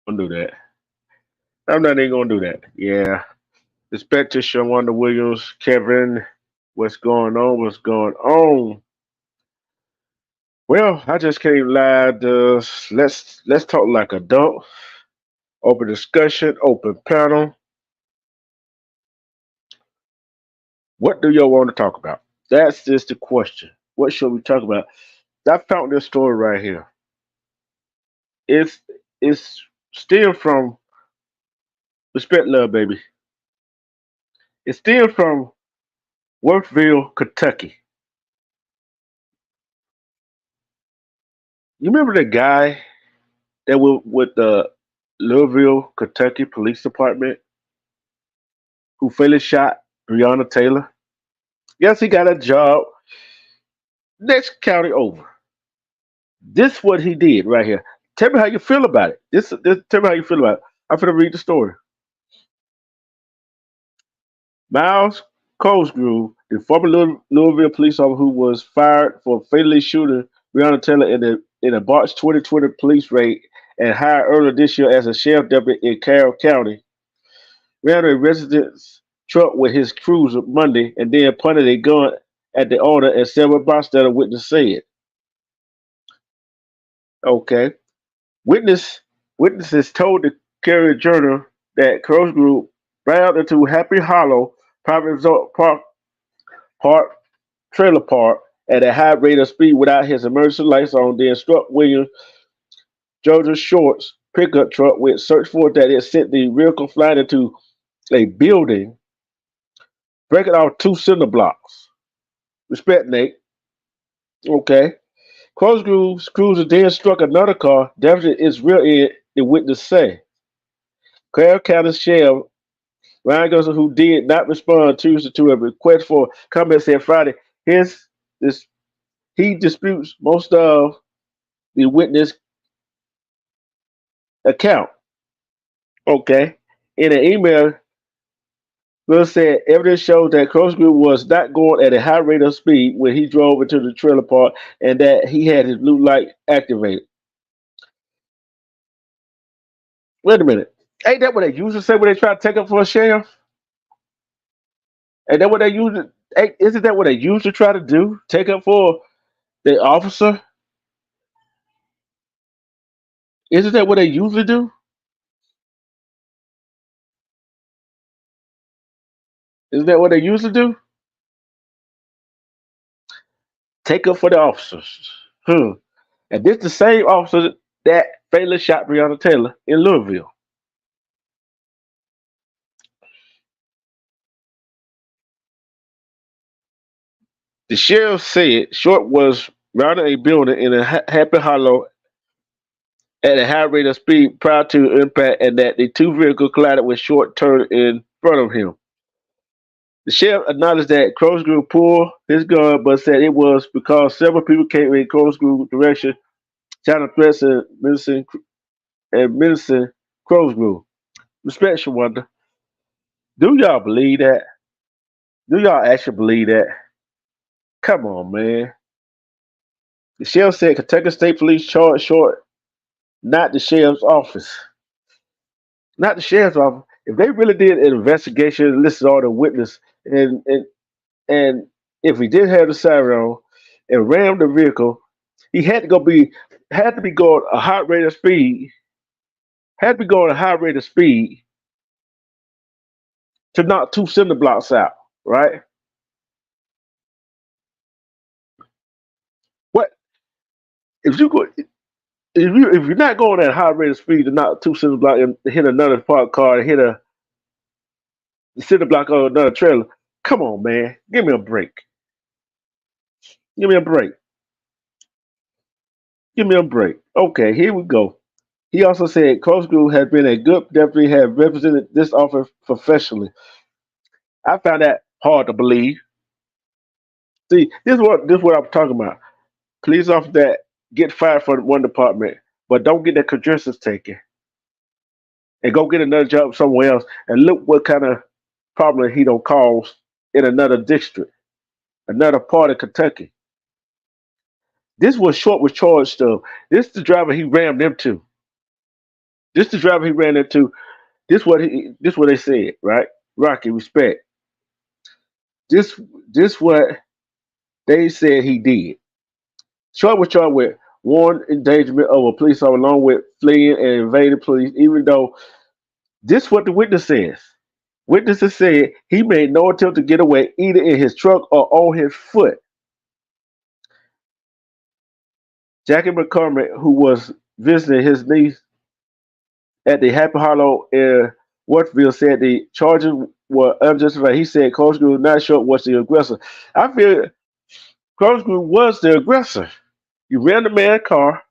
Gonna do that. I'm not even gonna do that. Yeah. Respect to Shawanda Williams, Kevin. What's going on? What's going on? Well, I just can't lie. Let's talk like adults. Open discussion, open panel. What do y'all want to talk about? That's just the question. What should we talk about? I found this story right here. It's it's still from Respect Love Baby. It's still from Worthville, Kentucky. You remember the guy that was with the Louisville, Kentucky Police Department who fatally shot Breonna Taylor? Yes, he got a job next county over. This what he did right here. Tell me how you feel about it. This tell me how you feel about it. I'm gonna read the story. Miles Cosgrove, the former Louisville police officer who was fired for fatally shooting Breonna Taylor in a March 2020 police raid and hired earlier this year as a sheriff deputy in Carroll County, ran a resident's truck with his cruiser Monday and then pointed a gun at the owner, and several bystander witnesses said. Okay. Witness Witnesses told the Carrier Journal that Cosgrove ran into Happy Hollow private resort park trailer park at a high rate of speed without his emergency lights on, then struck William Georgia Short's pickup truck with search for that it sent the vehicle flying into a building, breaking off two cinder blocks. Respect, Nate. Okay. Cosgrove's cruiser then struck another car, damaging its rear end, the witness say. Carroll County Sheriff Ryan Gosling, who did not respond Tuesday to a request for comment, said Friday his this he disputes most of the witness account. Okay. In an email, Will said evidence shows that Cosgrove was not going at a high rate of speed when he drove into the trailer park and that he had his blue light activated. Wait a minute. Ain't that what they usually say when they try to take up for a sheriff? Ain't that what they usually isn't that what they usually try to do? Take up for the officer? Isn't that what they usually do? Isn't that what they usually do? Take up for the officers. Hmm. And this the same officer that fatally shot Breonna Taylor in Louisville. The sheriff said Short was rounding a building in a Happy Hollow at a high rate of speed prior to impact and that the two vehicles collided when Short turned in front of him. The sheriff acknowledged that Cosgrove pulled his gun but said it was because several people came in Cosgrove's direction, shouting threats and menacing Cosgrove. Respect, Shawanda. Do y'all believe that? Do y'all actually believe that? Come on, man. The sheriff said Kentucky State Police charged Short, not the sheriff's office. Not the sheriff's office. If they really did an investigation, listed all the witnesses, and and if he did have the siren on and rammed the vehicle, he had to be going a high rate of speed, had to be going a high rate of speed to knock two cinder blocks out, right? What if you go if you're not going at a high rate of speed to knock two cinder blocks and hit another parked car and hit a cinder block on another trailer? Come on, man, give me a break. Give me a break. Give me a break. Okay, here we go. He also said Cosgrove had been a good deputy, had represented this office professionally. I found that hard to believe. See, this is what I'm talking about. Police officers that get fired from one department, but don't get their credentials taken and go get another job somewhere else, and look what kind of problem he don't cause in another district, another part of Kentucky. This was Short was charged of. This is the driver he rammed into. This the driver he ran into. This what they said, right? Rocky, respect. This this what they said he did. Short was charged with warrant endangerment of a police officer along with fleeing and evading police, even though this what the witness says. Witnesses said he made no attempt to get away either in his truck or on his foot. Jackie McCormick, who was visiting his niece at the Happy Hollow in Worthville, said the charges were unjustified. He said Cosgrove not sure was the aggressor. I feel Cosgrove was the aggressor. You ran the man's car.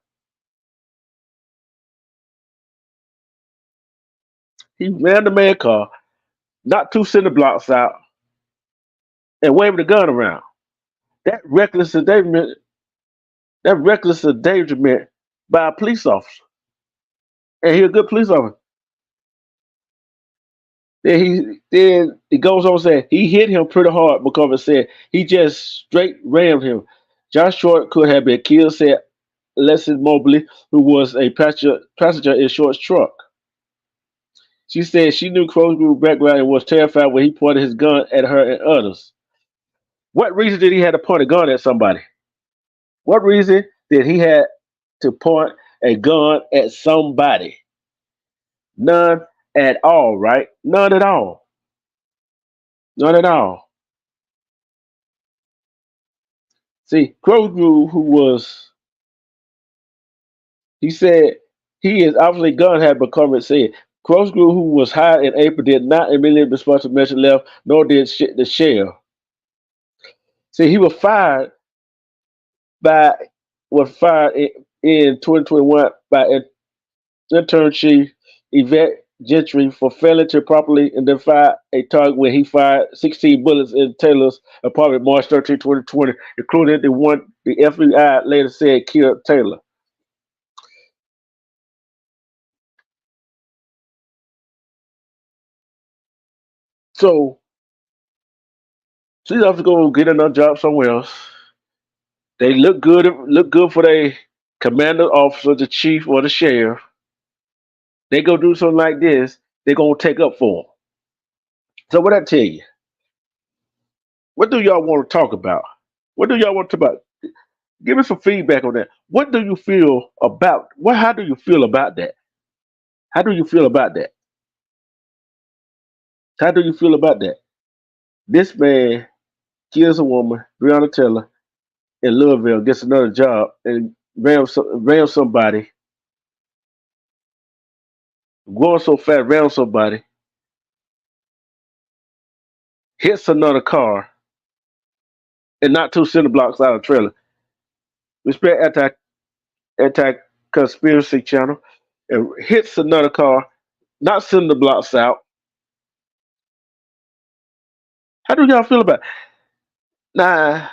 He ran the man's car, knocked two cinder blocks out, and waved the gun around. That reckless endangerment. That reckless endangerment by a police officer, and he a good police officer. Then it goes on saying he hit him pretty hard because it said he just straight rammed him. Josh Short could have been killed, said Leslie Mobley, who was a passenger in Short's truck. She said she knew Crowsgrove background and was terrified when he pointed his gun at her and others. What reason did he have to point a gun at somebody? What reason did he have to point a gun at somebody? None at all, right? None at all. None at all. See, Crowsgrove, he said he is obviously gun had become it said. Crowsgrove, who was hired in April, did not immediately respond to mention left, nor did the sheriff. See, he by was fired in 2021 by intern chief Yvette Gentry for failing to properly identify a target when he fired 16 bullets in Taylor's apartment March 13, 2020, including the one the FBI later said killed Taylor. So she's have to go get another job somewhere else. They look good for their commander officer, the chief, or the sheriff. They go do something like this, they're gonna take up for them. So what I tell you, what do y'all want to talk about? What do y'all want to talk about? Give me some feedback on that. What do you feel about what? How do you feel about that? How do you feel about that? How do you feel about that? This man kills a woman, Breonna Taylor, in Louisville, gets another job, and ram somebody, going so fast, ram somebody, hits another car, and not two cinder blocks out of a trailer. Respect anti conspiracy channel, and hits another car, not cinder blocks out. How do y'all feel about it? Now,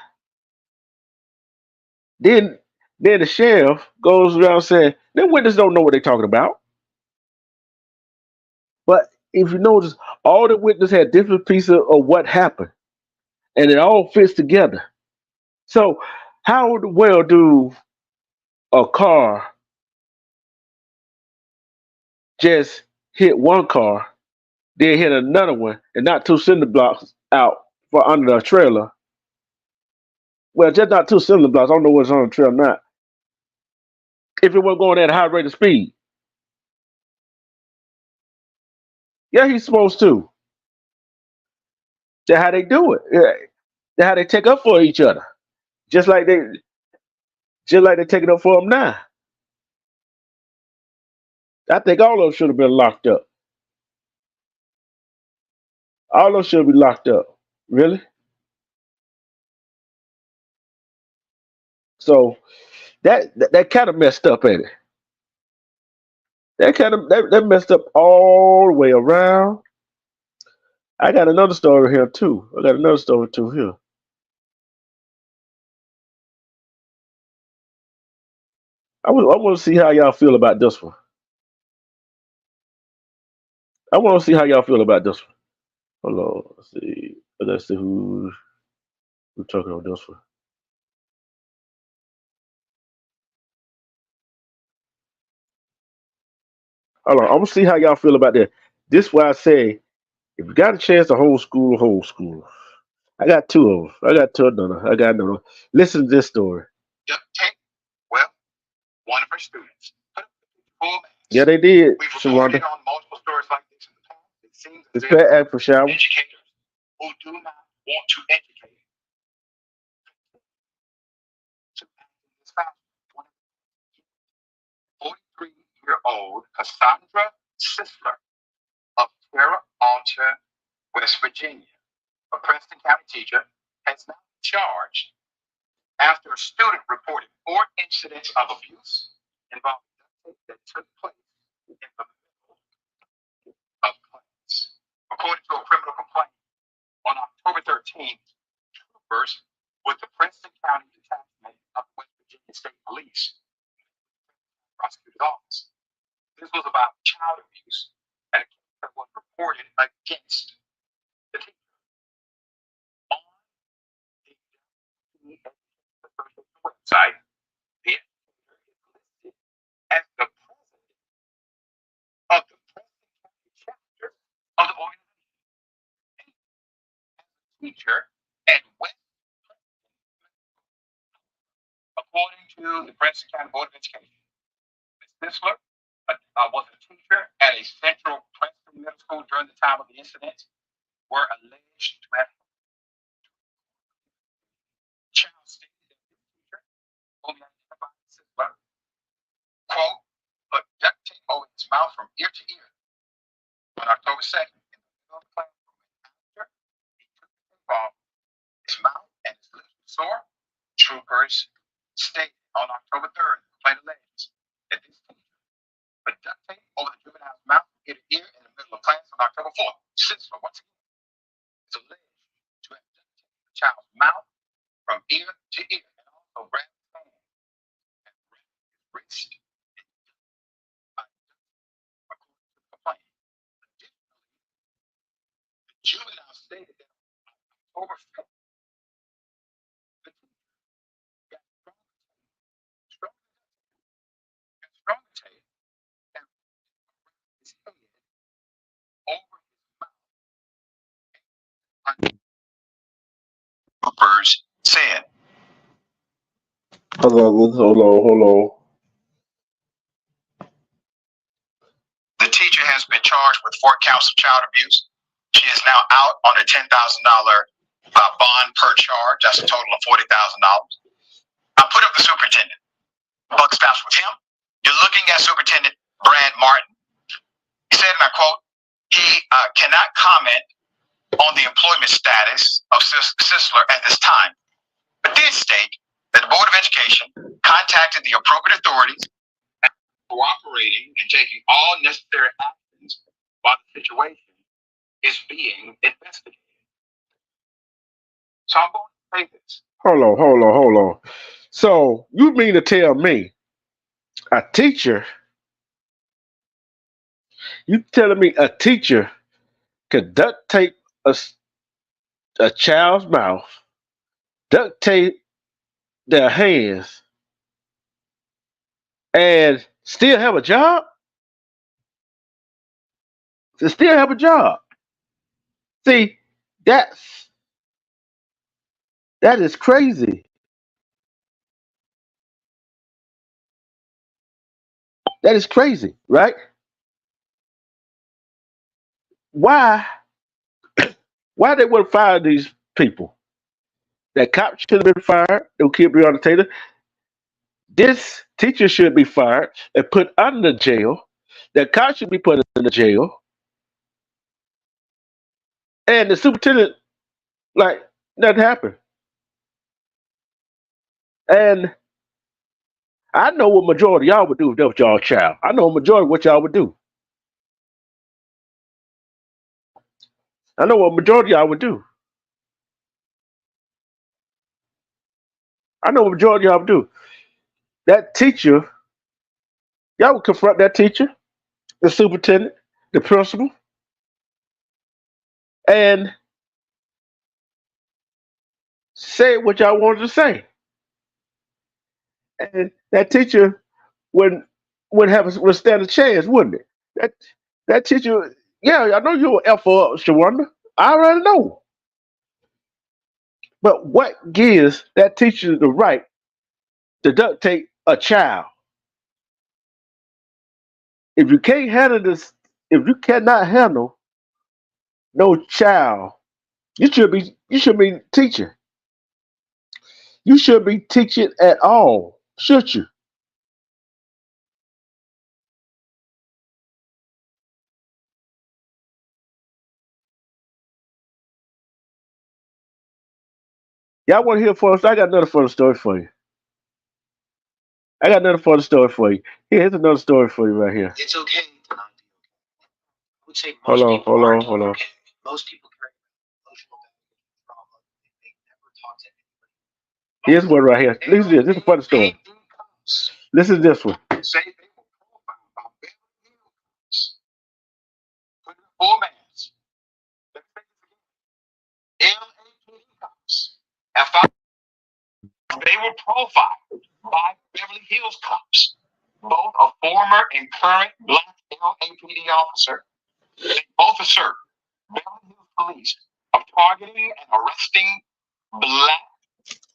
then then the sheriff goes around saying, the witnesses don't know what they're talking about. But if you notice, all the witnesses had different pieces of what happened, and it all fits together. So, how well do a car just hit one car, then hit another one, and not two cinder blocks out for under the trailer? Well, just not two cinder blocks. I don't know what's on the trailer now. If it wasn't going at a high rate of speed, yeah, he's supposed to. That's how they do it. Yeah. That's how they take up for each other. Just like they, just like they taking up for him now. I think all of them should have been locked up. All of them should be locked up. Really? So that kind of messed up, ain't it? That messed up all the way around. I got another story here too. I got another story too here. I want to see how y'all feel about this one. I want to see how y'all feel about this one. Hold on. Let's see. Let's see who's talking on this one. Hold on, I'm gonna see how y'all feel about that. This why I say if you got a chance to homeschool, homeschool. I got two of them. I got two another. I got another. Listen to this story. Okay. Well, one of our students put up the full mask. Yeah, they did. We've reported on multiple stories like this in the past. It seems as if educators who do not want to educate to act in this fashion. 43-year-old Cassandra Sisler of Terra Alta, West Virginia, a Preston County teacher, has now been charged after a student reported 4 incidents of abuse involving that took place in the middle of class. According to a criminal complaint on October 13th, troopers with the Preston County Detachment of West Virginia State Police prosecutor's office. This was about child abuse and a case that was reported against the teacher on the website. The educator is listed as the president of the Preston County chapter of the organization, as a teacher at West Preston, according to the Preston County Board of Education. Ms. Sisler was a teacher at a Central Preston Middle School during the time of the incident, were alleged to have child stated that the teacher, only identified as Sisler, quote, put duct tape over his mouth from ear to ear on October 2nd in the middle of the classroom. After he took the tape off his mouth and his lips were sore, troopers stated on October 3rd, the complaint alleges that this teacher put duct tape over the juvenile's mouth from ear to ear in the middle of class on October 4th. Sisler, once again, is alleged to have duct taped the child's mouth from ear to ear and also grabbed his hand and grabbed his wrist. According to the complaint. Additionally, the juvenile stated that on October 5th, the teacher got stronger tape and his head over his mouth. Troopers said. Hold on. The teacher has been charged with 4 counts of child abuse. She is now out on a $10,000 bond per charge. That's a total of $40,000. I put up the superintendent. Buck stops with him. You're looking at Superintendent Brad Martin. He said, and I quote, he cannot comment on the employment status of Sisler at this time, but did state that the Board of Education contacted the appropriate authorities, cooperating and taking all necessary actions while the situation is being investigated. So I'm going to say this. Hold on. So you mean to tell me a teacher, you telling me a teacher could duct tape a child's mouth, duct tape their hands, and still have a job? To still have a job. See, that is crazy. That is crazy, right? Why they would have fired these people? That cop should have been fired. They would keep Breonna Taylor. This teacher should be fired and put under jail. That cop should be put in the jail. And the superintendent, like, nothing happened. And I know what majority of y'all would do if that was y'all child. I know a majority of what y'all would do. I know what majority of y'all would do. I know what majority of y'all would do. That teacher, y'all would confront that teacher, the superintendent, the principal, and say what y'all wanted to say. And that teacher would stand a chance, wouldn't it? That that teacher, yeah, I know you're F up, Shawanda. I already know. But what gives that teacher the right to duct tape a child? If you can't handle this, if you cannot handle no child, you should be teaching. You should be teaching at all, should you? Y'all want to hear first? I got another funny story for you. I got another funny story for you. Here's another story for you right here. It's okay to not be okay. I would say hold on, hold on, hold on. Okay. Most people carry emotional trauma. They never talk to anybody. Here's one right here. Listen to this. This is a funny story. Listen to this one. Say they were profiled by Beverly Hills. Put in four mans. LAPD cops. Have found they were profiled by Beverly Hills cops, both a former and current black LAPD officer. They both assert Beverly Hills police of targeting and arresting black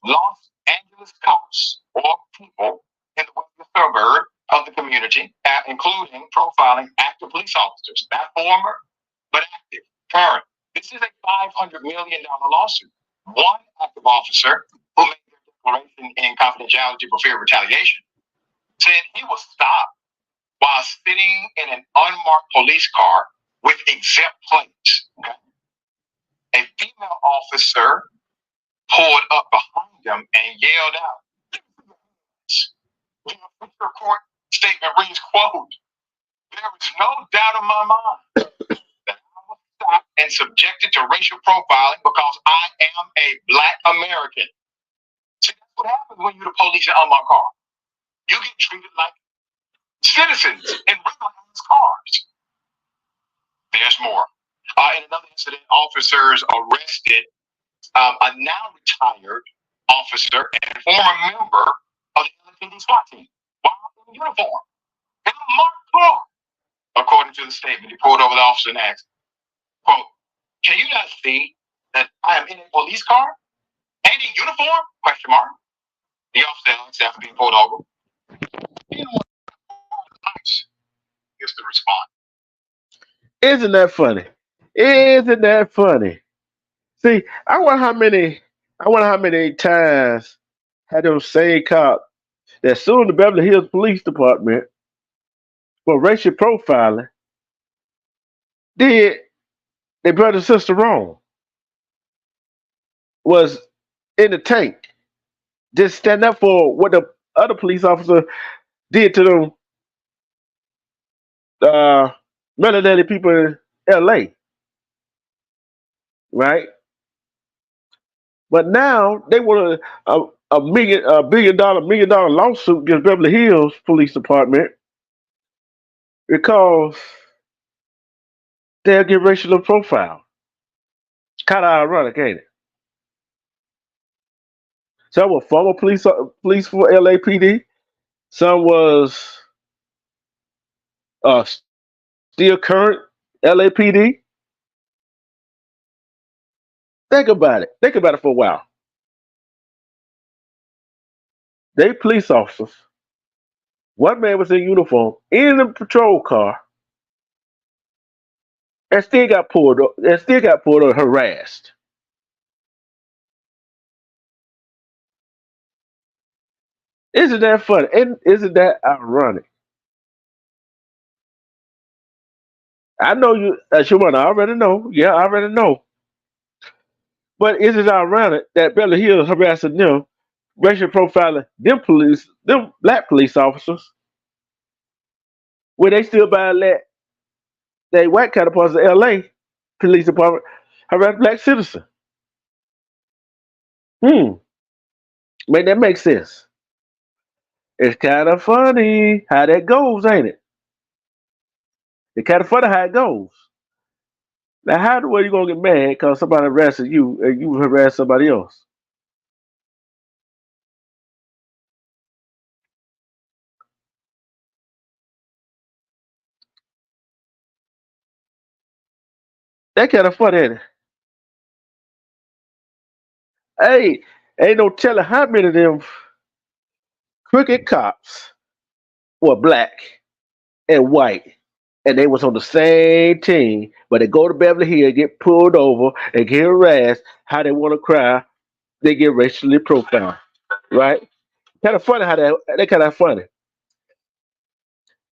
Los Angeles cops or people in the western suburb of the community, including profiling active police officers, not former, but active, current. This is a $500 million lawsuit. One active officer who made their declaration in confidentiality for fear of retaliation said he was stopped while sitting in an unmarked police car with exempt plates. Okay? A female officer pulled up behind him and yelled out. The official court statement reads, quote, there is no doubt in my mind that I was stopped and subjected to racial profiling because I am a black American. See, that's what happens when you're the police in unmarked car. You get treated like citizens in regular cars. There's more. In another incident, officers arrested a now retired officer and former member of the LAPD SWAT team while in uniform in a marked car. According to the statement, he pulled over the officer and asked, quote, can you not see that I am in a police car and in uniform? Question mark. The officer asked after being pulled over. Here's the response. Isn't that funny? Isn't that funny? See, I wonder how many times had those same cops that sued the Beverly Hills Police Department for racial profiling did their brother and sister wrong, was in the tank, just stand up for what the other police officer did to them melanated people in LA, right? But now they want a billion dollar lawsuit against Beverly Hills Police Department because they'll get racial profile. Kind of ironic, ain't it? Some were former police for LAPD. Some was uh, still current LAPD. Think about it. Think about it for a while. They police officers. One man was in uniform in the patrol car and still got pulled up, and still got pulled or harassed. Isn't that funny? And isn't that ironic? I know you, Shimon, I already know. Yeah, I already know. But isn't it ironic that Beverly Hills harassing them, racial profiling them black police officers, when they still let they white counterparts of LA police department harass black citizens? Hmm, make that make sense. It's kind of funny how that goes, ain't it? It's kind of funny how it goes. Now, how the way you gonna get mad because somebody harassing you and you harass somebody else? That kind of funny, ain't it? Hey, ain't no telling how many of them crooked cops were black and white, and they was on the same team, but they go to Beverly Hills, get pulled over, and get harassed. How they want to cry, they get racially profiled, right? Kind of funny how that kind of funny.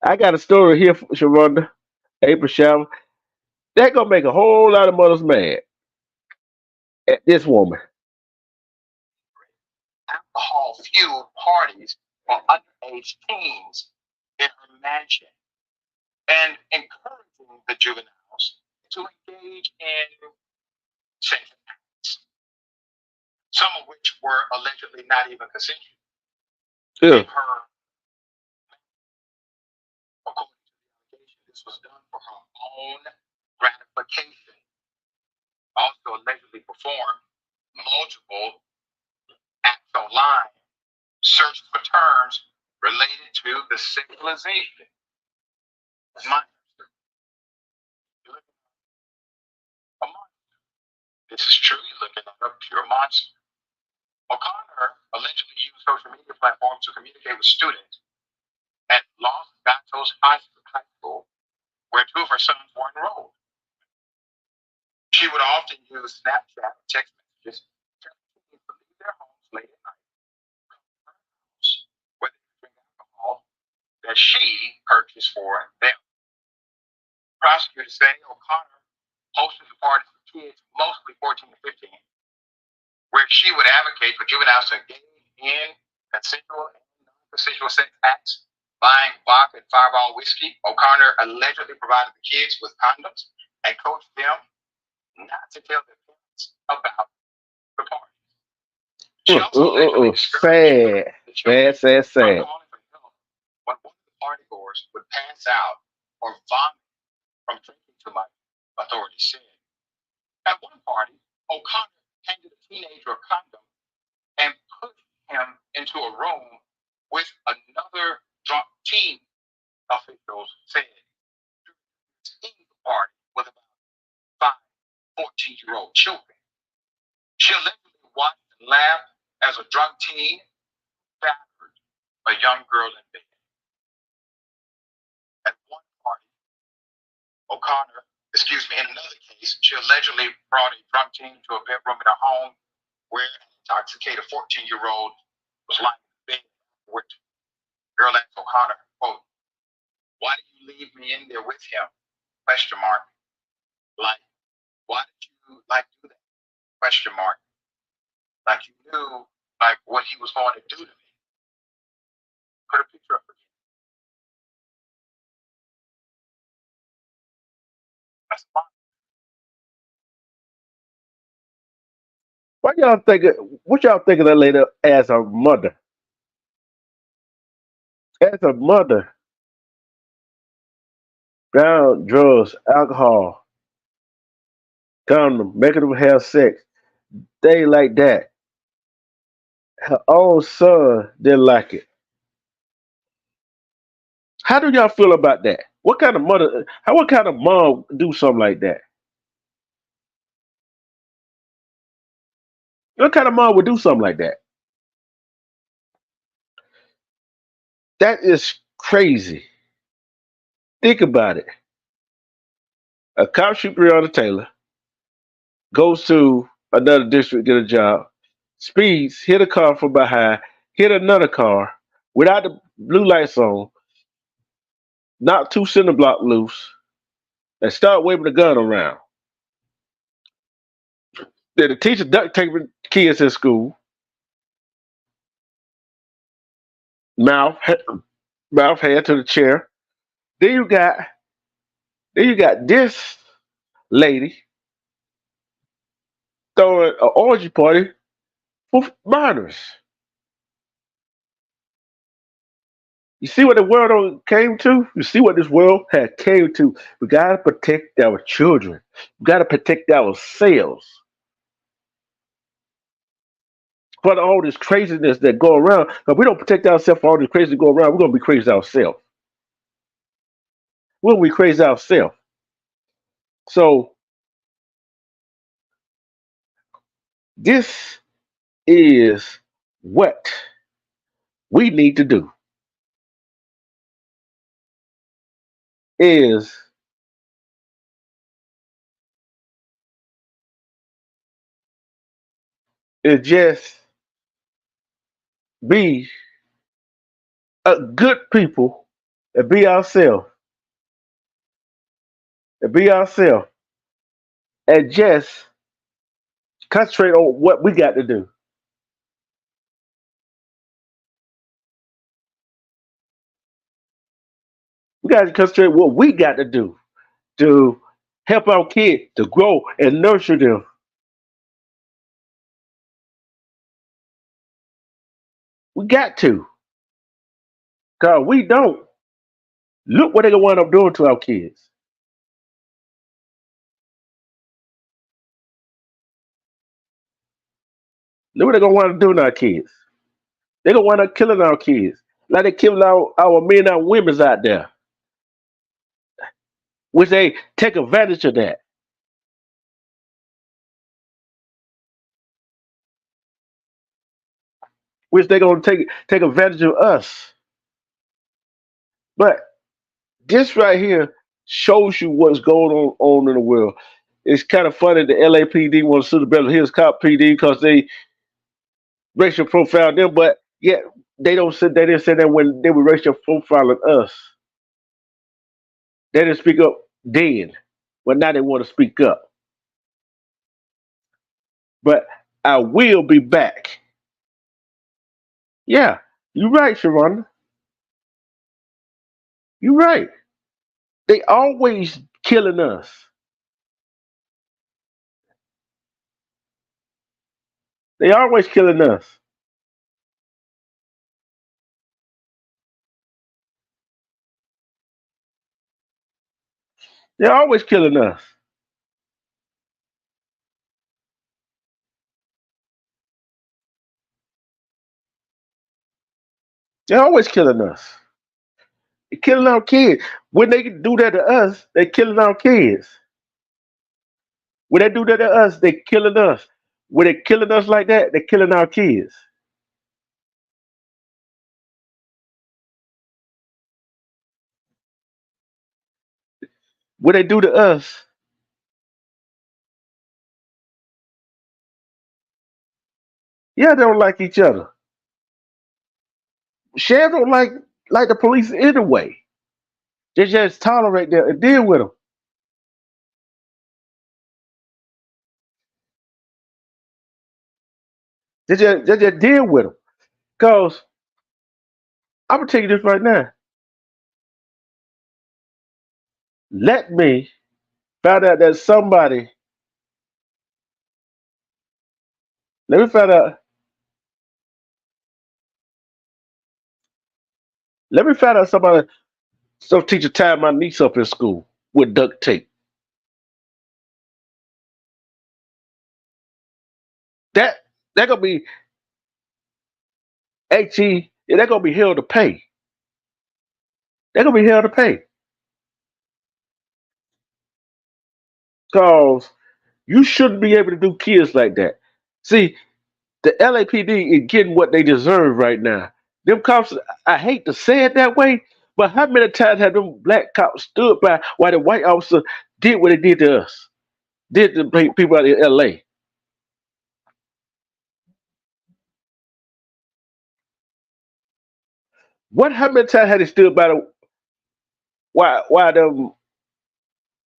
I got a story here, Sharonda, April Shower. That gonna make a whole lot of mothers mad at this woman. Yeah. Sad. Sad, sad, sad. What y'all think? What y'all think of that lady as a mother? As a mother, down drugs, alcohol, condom, making them have sex, things like that. Her own son didn't like it. How do y'all feel about that? What kind of mother? How what kind of mom do something like that? What kind of mom would do something like that? That is crazy. Think about it. A cop shoot Breonna Taylor, goes to another district, get a job, speeds, hit a car from behind, hit another car without the blue lights on, knock two cinder block loose, and start waving the gun around. Then the teacher duct taping kids in school, mouth, mouth hand to the chair. Then you got then you got this lady throwing an orgy party for minors. You see what the world came to? You see what this world had came to? We gotta protect our children. We gotta protect ourselves for all this craziness that go around. If we don't protect ourselves for all this crazy that go around, we're gonna be crazy ourselves. We're gonna be crazy ourselves. So This is what we need to do is just be a good people and be ourselves and just concentrate on what we got to do. We got to concentrate what we got to do to help our kids to grow and nurture them. We got to, cause we don't. Look what they gonna wind up doing to our kids. Look what they gonna wind up doing to our kids. They gonna wind up killing our kids, like they killing our men and our women's out there, which they take advantage of that. Which they gonna take advantage of us. But this right here shows you what's going on in the world. It's kind of funny the LAPD wants to sue the Beverly Hills Cop PD because they racial profile them, but yet they didn't say that when they were racial profiling us. They didn't speak up then, but now they want to speak up. But I will be back. Yeah, you're right, Sharonda. You're right. They always killing us. They always killing us. They're always killing us. They're always killing us. They're killing our kids. When they do that to us, they're killing our kids. When they do that to us, they're killing us. When they're killing us like that, they're killing our kids. What they do to us, yeah, they don't like each other. Sheriff don't like the police anyway. They just tolerate them and deal with them. They just deal with them. Cause I'm gonna tell you this right now. Let me find out that somebody. Let me find out. Let me find out somebody. Some teacher tied my niece up in school with duct tape. That that gonna be They're gonna be held to pay. They're gonna be held to pay. Cause you shouldn't be able to do kids like that. See, the LAPD is getting what they deserve right now. Them cops, I hate to say it that way, but how many times have them black cops stood by while the white officer did what they did to us, did to people out in LA? What how many times had they stood by the why them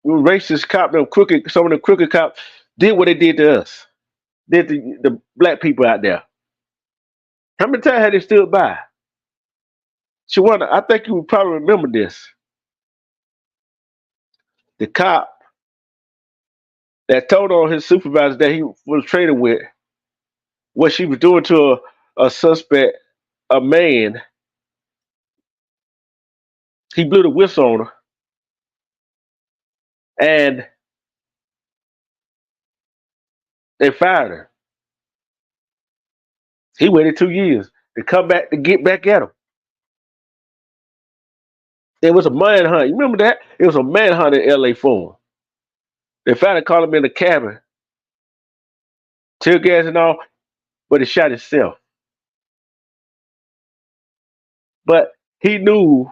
racist cop, them crooked, some of the crooked cops did what they did to us, did to the black people out there? How many times had they stood by? Shawana, I think you would probably remember this. The cop that told on his supervisor that he was trading with what she was doing to a suspect, a man. He blew the whistle on her, and they fired her. He waited 2 years to come back to get back at him. It was a manhunt. You remember that? It was a manhunt in LA for him. They finally called him in the cabin tear gas and all, but it shot itself. But he knew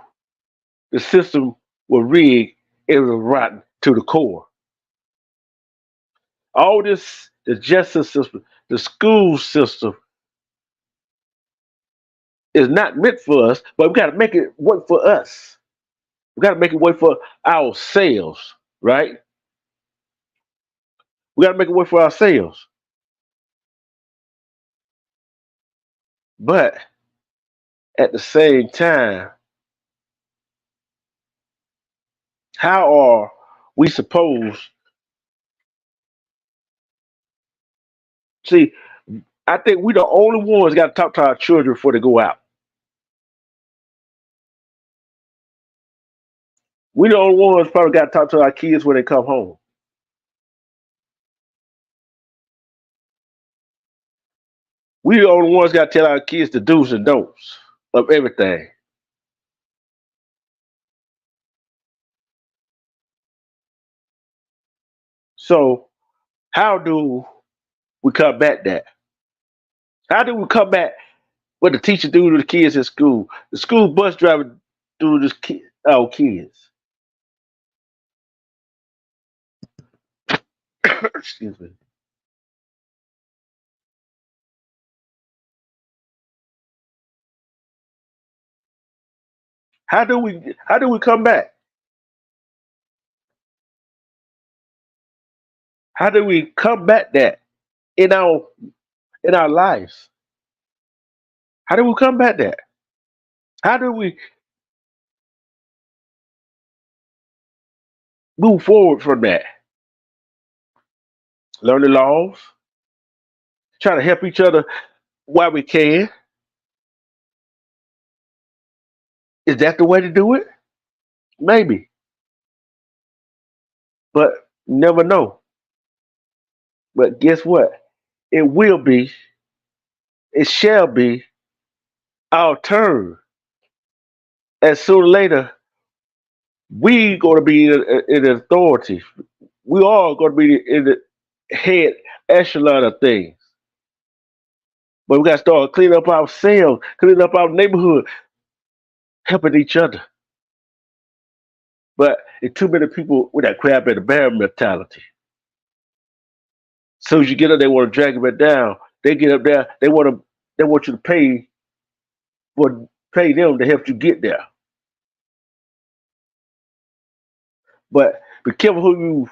the system was rigged, it was rotten to the core. All this, the justice system, the school system, is not meant for us, but we got to make it work for us. We got to make it work for ourselves, right? We got to make it work for ourselves. But at the same time, how are we supposed? See, I think we the only ones got to talk to our children before they go out. We the only ones probably got to talk to our kids when they come home. We the only ones got to tell our kids the do's and don'ts of everything. So how do we combat that? How do we combat what the teacher do to the kids at school? The school bus driver do to our kids. Excuse me. How do we come back? How do we combat that in our lives? How do we combat that? How do we move forward from that? Learn the laws, try to help each other while we can. Is that the way to do it? Maybe, but never know. But guess what? It will be, it shall be our turn. And sooner or later, we going to be in authority. We all going to be in the head echelon of things. But we got to start cleaning up ourselves, cleaning up our neighborhood, helping each other. But it's too many people with that crab in the barrel mentality. As soon as you get up, they want to drag you back down. They get up there, they want you to pay them to help you get there. But be careful who you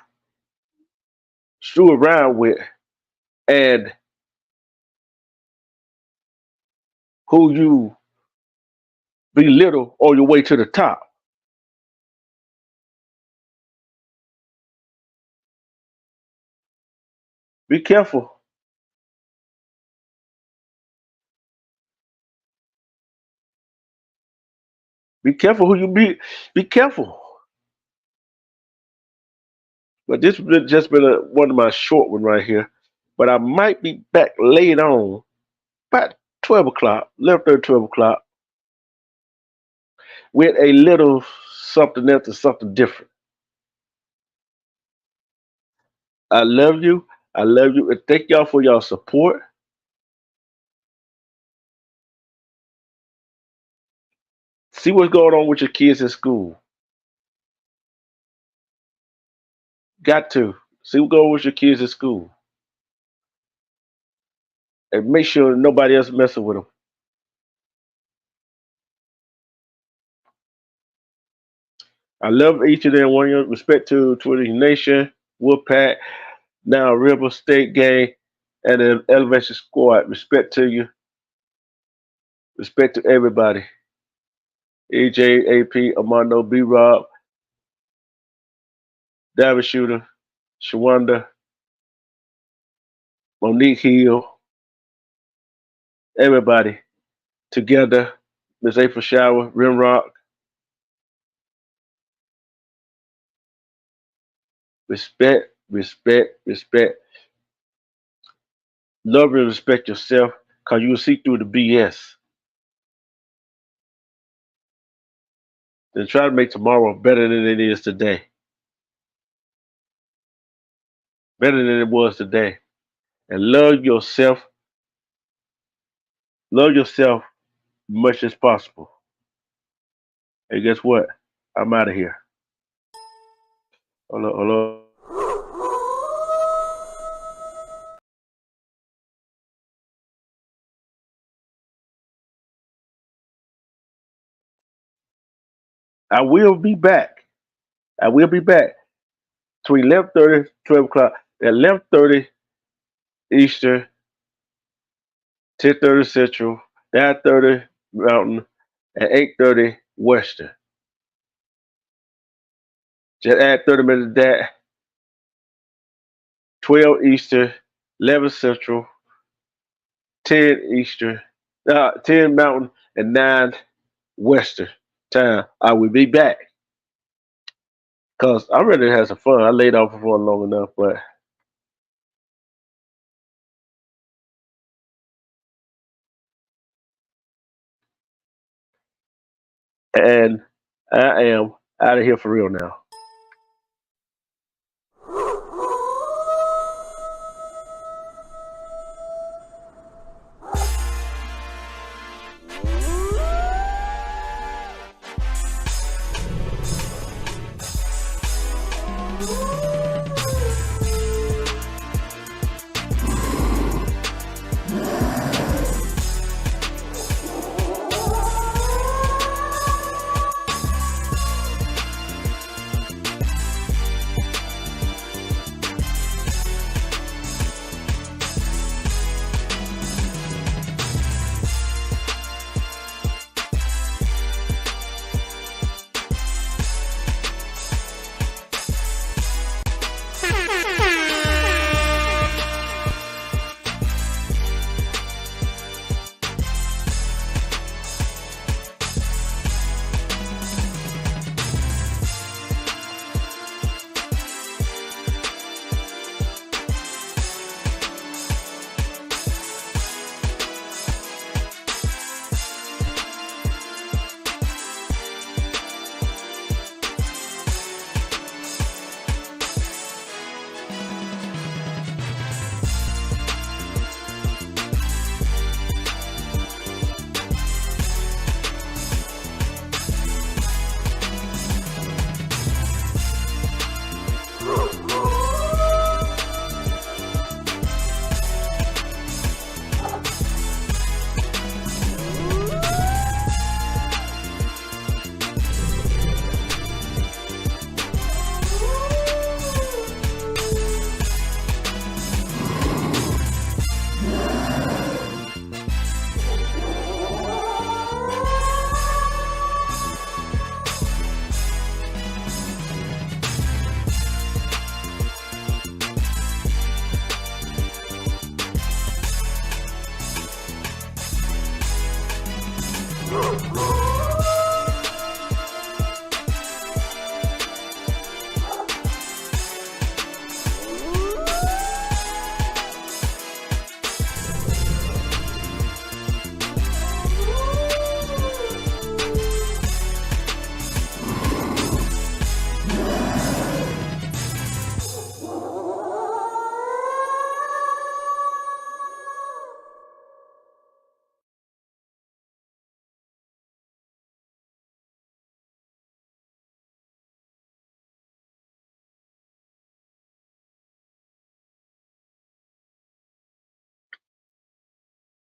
screw around with and who you belittle on your way to the top. Be careful. Be careful who you be. Be careful. But this has just been one of my short one right here. But I might be back later on, about 12 o'clock, 11:30, 12 o'clock, with a little something else or something different. I love you. I love you. And thank y'all for y'all support. See what's going on with your kids in school. Got to. See what's going on with your kids in school. And make sure nobody else messing with them. I love each and every one of you. Respect to Twitter Nation, Wolfpack, now River State Gang, and the Elevation Squad. Respect to you. Respect to everybody. EJ, AP, Armando, B Rob, David Shooter, Shawanda, Monique Hill, everybody together. Miss April Shower, Rimrock. Respect, respect, respect. Love and respect yourself because you will see through the BS. Then try to make tomorrow better than it is today. Better than it was today. and love yourself. Love yourself much as possible. And guess what? I'm out of here. Hold on, hold on. I will be back. I will be back between 11:30, 12 o'clock. At 11:30 Eastern, 10:30 Central, 9:30 Mountain, and 8:30 Western. Just add 30 minutes to that. 12 Eastern, 11 Central, 10 Eastern, 10 Mountain, and 9 Western time. I will be back because I'm ready to have some fun. I laid off for long enough, but and I am out of here for real now.